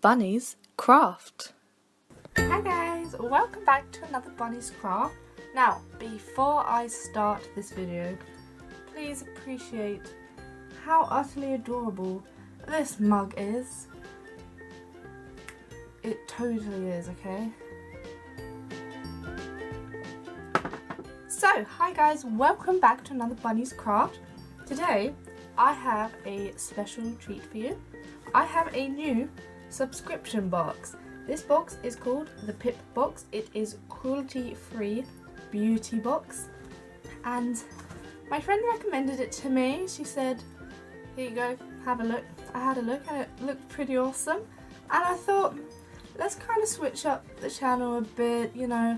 Bunnies Craft. Hi guys, welcome back to another Bunnies Craft. Now, before I start this video, please appreciate how utterly adorable this mug is. It totally is, okay? So, hi guys, welcome back to another Bunnies Craft. Today, I have a special treat for you. I have a new subscription box. This box is called the Pip Box. It is cruelty-free beauty box, and my friend recommended it to me. She said, here you go, have a look. I had a look and it looked pretty awesome, and I thought, let's kind of switch up the channel a bit, you know,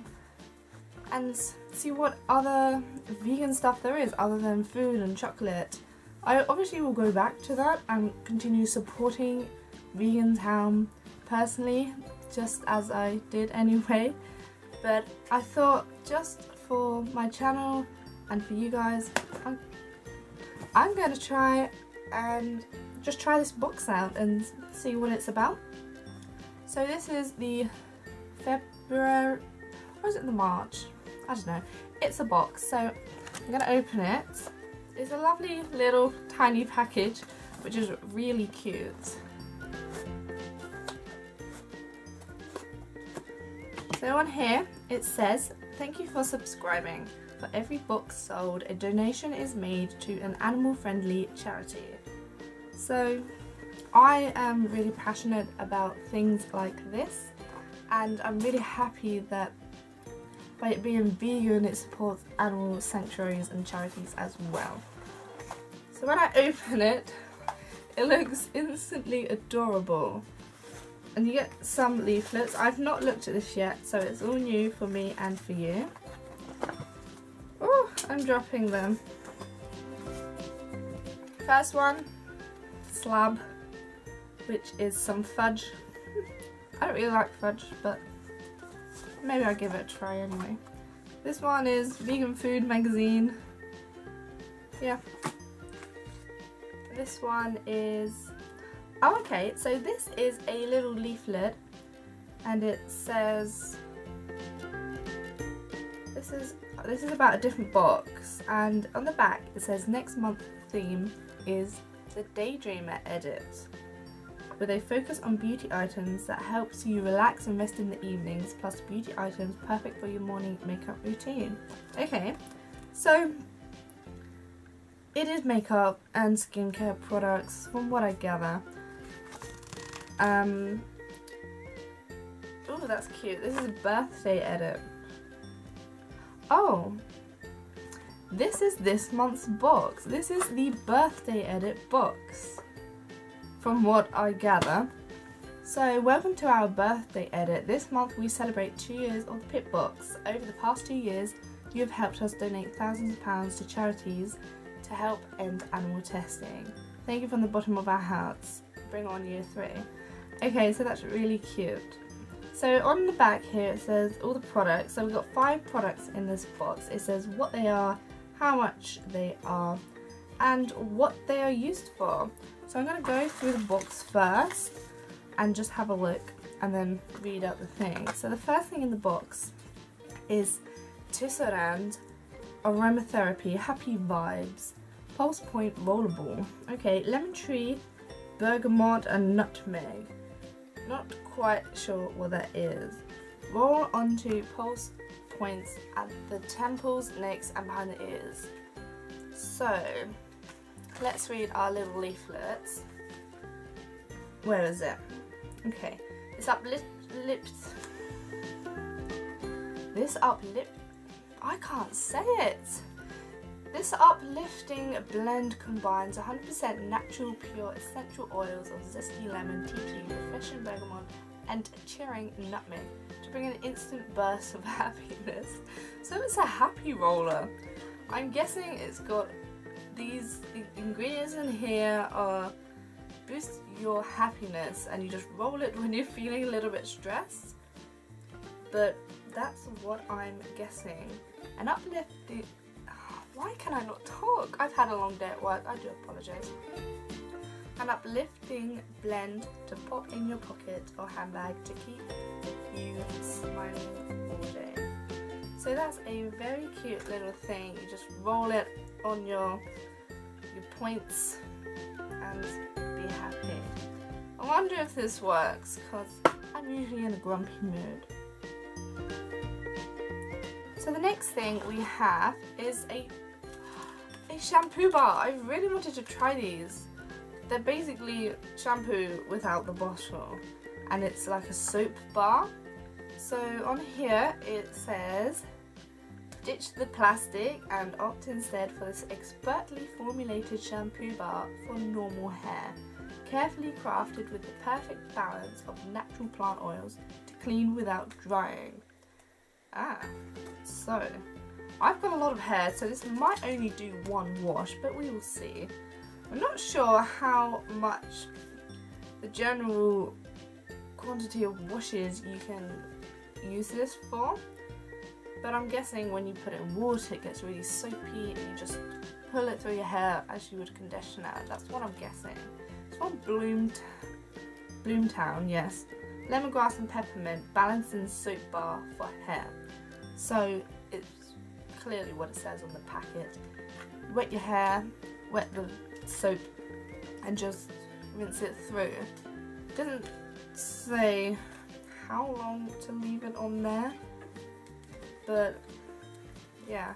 and see what other vegan stuff there is other than food and chocolate. I obviously will go back to that and continue supporting Vegan Town personally, just as I did anyway, but I thought just for my channel and for you guys, I'm going to try and just try this box out and see what it's about. So this is the February, or is it the March? I don't know. It's a box, so I'm going to open it. It's a lovely little tiny package, which is really cute. So on here it says, thank you for subscribing. For every box sold, a donation is made to an animal-friendly charity. So I am really passionate about things like this, and I'm really happy that by it being vegan, it supports animal sanctuaries and charities as well. So when I open it, it looks instantly adorable. And you get some leaflets. I've not looked at this yet, so it's all new for me and for you. Oh, I'm dropping them. First one, slab, which is some fudge. I don't really like fudge, but maybe I'll give it a try anyway. This one is Vegan Food Magazine. Yeah. This one is... oh, okay, so this is a little leaflet, and it says... This is about a different box, and on the back it says next month's theme is the Daydreamer Edit, with a focus on beauty items that helps you relax and rest in the evenings, plus beauty items perfect for your morning makeup routine. Okay, so it is makeup and skincare products from what I gather. Oh, that's cute. This is a birthday edit. Oh, this is this month's box. This is the birthday edit box, from what I gather. So welcome to our birthday edit. This month we celebrate 2 years of the Pip Box. Over the past 2 years you have helped us donate thousands of pounds to charities to help end animal testing. Thank you from the bottom of our hearts. Bring on year 3. Okay, so that's really cute. So on the back here it says all the products. So we've got 5 products in this box. It says what they are, how much they are, and what they are used for. So I'm going to go through the box first and just have a look and then read out the thing. So the first thing in the box is Tisserand Aromatherapy Happy Vibes Pulse Point Rollerball. Okay, lemon tree, bergamot and nutmeg. Not quite sure what that is. Roll onto pulse points at the temples, necks and behind the ears. So let's read our little leaflets. Where is it? Okay, this I can't say it. This uplifting blend combines 100% natural, pure, essential oils of zesty lemon, tea tree, refreshing bergamot, and cheering nutmeg to bring an instant burst of happiness. So it's a happy roller. I'm guessing it's got the ingredients in here are boost your happiness, and you just roll it when you're feeling a little bit stressed. But that's what I'm guessing. An uplifting... Why can I not talk? I've had a long day at work, I do apologise. An uplifting blend to pop in your pocket or handbag to keep you smiling all day. So that's a very cute little thing. You just roll it on your points and be happy. I wonder if this works because I'm usually in a grumpy mood. So the next thing we have is a shampoo bar. I really wanted to try these. They're basically shampoo without the bottle, and it's like a soap bar. So on here it says, ditch the plastic and opt instead for this expertly formulated shampoo bar for normal hair. Carefully crafted with the perfect balance of natural plant oils to clean without drying. So I've got a lot of hair, so this might only do one wash, but we will see. I'm not sure how much the general quantity of washes you can use this for, but I'm guessing when you put it in water it gets really soapy and you just pull it through your hair as you would conditioner. That's what I'm guessing. It's from Bloomtown, yes. Lemongrass and peppermint balancing soap bar for hair. So it's clearly what it says on the packet. Wet your hair, wet the soap and just rinse it through. It doesn't say how long to leave it on there, but yeah,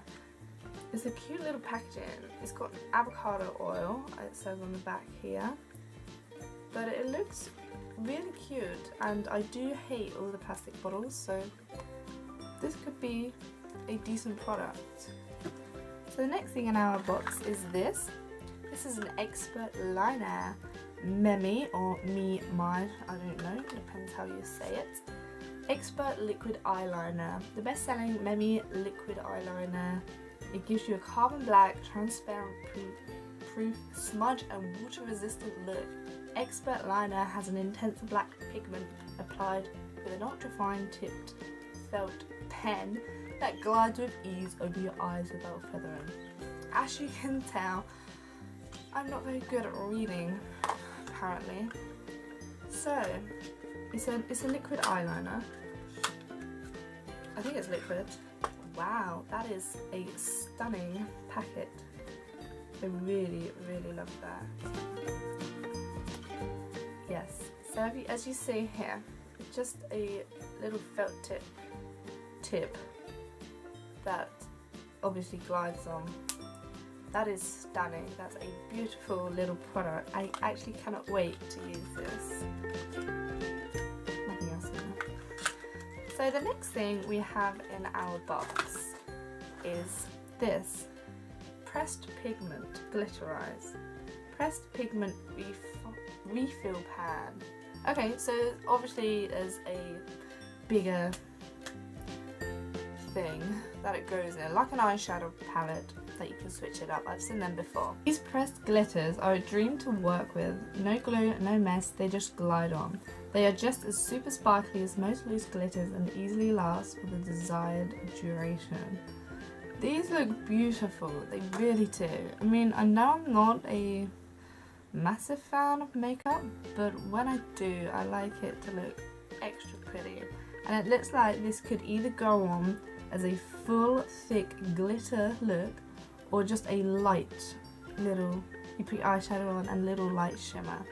it's a cute little packaging. It's got avocado oil, it says on the back here, but it looks really cute, and I do hate all the plastic bottles, so this could be a decent product. So the next thing in our box is this. This is an expert liner, Memi or me, my, I don't know, depends how you say it. Expert liquid eyeliner, the best-selling Memi liquid eyeliner. It gives you a carbon black, transparent proof, smudge and water-resistant look. Expert liner has an intense black pigment applied with an ultra-fine tipped felt pen that glides with ease over your eyes without feathering. As you can tell, I'm not very good at reading, apparently. So, it's a liquid eyeliner. I think it's liquid. Wow, that is a stunning packet. I really, really love that. Yes, so as you see here, it's just a little felt tip that obviously glides on. That is stunning. That's a beautiful little product. I actually cannot wait to use this. Nothing else in there. So the next thing we have in our box is this pressed pigment glitterize. Pressed pigment refill pan. Okay, so obviously there's a bigger thing that it goes in, like an eyeshadow palette that you can switch it up. I've seen them before. These pressed glitters are a dream to work with. No glue, no mess, they just glide on. They are just as super sparkly as most loose glitters and easily last for the desired duration. These look beautiful, they really do. I mean, I know I'm not a massive fan of makeup, but when I do, I like it to look extra pretty. And it looks like this could either go on as a full thick glitter look or just a light little, you put your eyeshadow on and little light shimmer,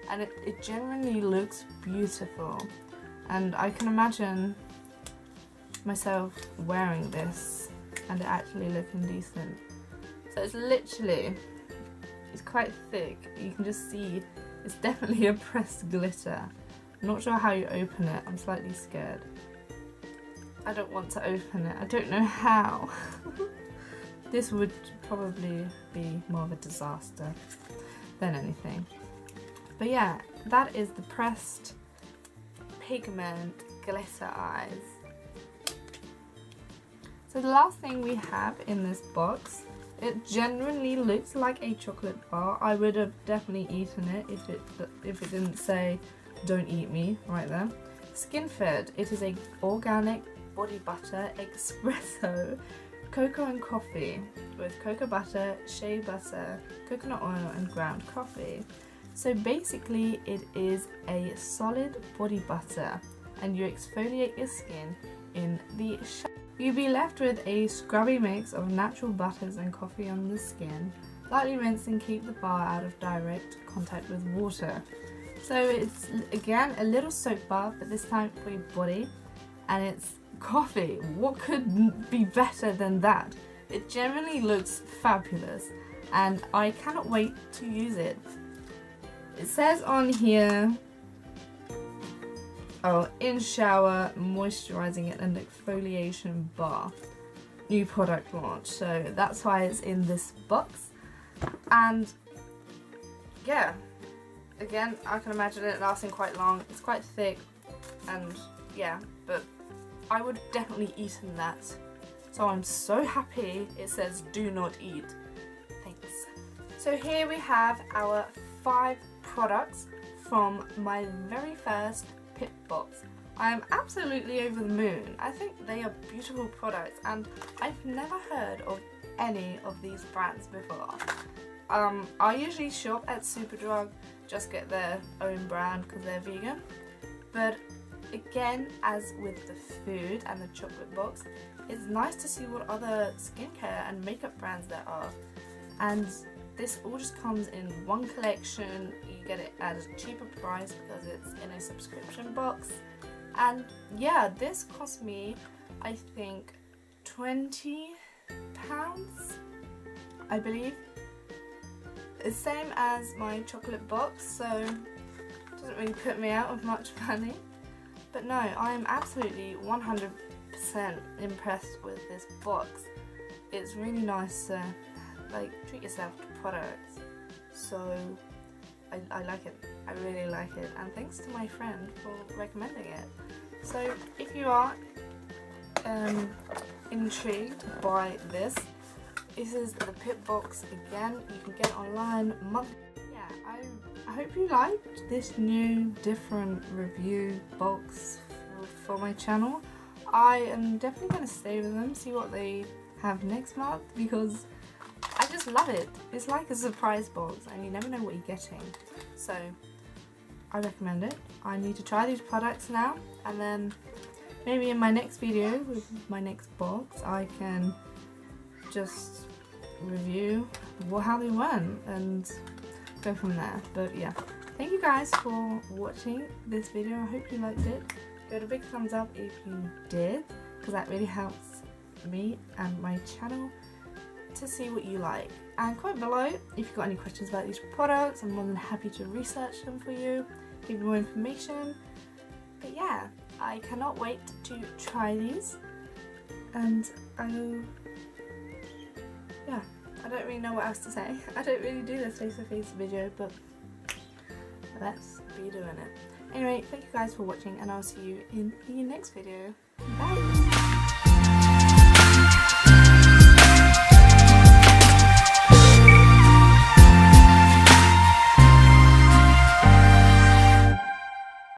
and it genuinely looks beautiful, and I can imagine myself wearing this and it actually looking decent. So it's literally, it's quite thick, you can just see it's definitely a pressed glitter. I'm not sure how you open it, I'm slightly scared. I don't want to open it, I don't know how. This would probably be more of a disaster than anything. But yeah, that is the pressed pigment glitter eyes. So the last thing we have in this box, it genuinely looks like a chocolate bar. I would have definitely eaten it if it didn't say "Don't eat me" right there. Skin Fed. It is a organic body butter espresso, cocoa and coffee with cocoa butter, shea butter, coconut oil and ground coffee. So basically it is a solid body butter and you exfoliate your skin in the shower. You'll be left with a scrubby mix of natural butters and coffee on the skin. Lightly rinse and keep the bar out of direct contact with water. So it's again a little soap bar, but this time for your body, and it's coffee. What could be better than that? It generally looks fabulous and I cannot wait to use it. It says on here, oh, in shower, moisturizing and exfoliation bar, new product launch. So that's why it's in this box. And yeah, again, I can imagine it lasting quite long. It's quite thick and yeah, but I would definitely eat in that. So I'm so happy it says do not eat. Thanks. So here we have our 5 products from my very first Pip box. I am absolutely over the moon. I think they are beautiful products and I've never heard of any of these brands before. I usually shop at Superdrug, just get their own brand because they're vegan. But again, as with the food and the chocolate box, it's nice to see what other skincare and makeup brands there are. And this all just comes in one collection. You get it at a cheaper price because it's in a subscription box. And yeah, this cost me, I think, £20, I believe. It's same as my chocolate box, so it doesn't really put me out of much money. But no, I am absolutely 100% impressed with this box. It's really nice to like treat yourself to products. So I like it. I really like it, and thanks to my friend for recommending it. So if you are intrigued by this, this is the Pip box again. You can get it online monthly. Yeah, I hope you liked this new different review box for my channel. I am definitely going to stay with them, see what they have next month, because I just love it. It's like a surprise box and you never know what you're getting. So I recommend it. I need to try these products now, and then maybe in my next video with my next box I can just review how they went and go from there. But yeah, thank you guys for watching this video. I hope you liked it. Give it a big thumbs up if you did, because that really helps me and my channel to see what you like. And comment below if you've got any questions about these products. I'm more than happy to research them for you, give you more information. But yeah, I cannot wait to try these, and yeah, I don't really know what else to say. I don't really do this face-to-face video, but let's be doing it. Anyway, thank you guys for watching, and I'll see you in the next video.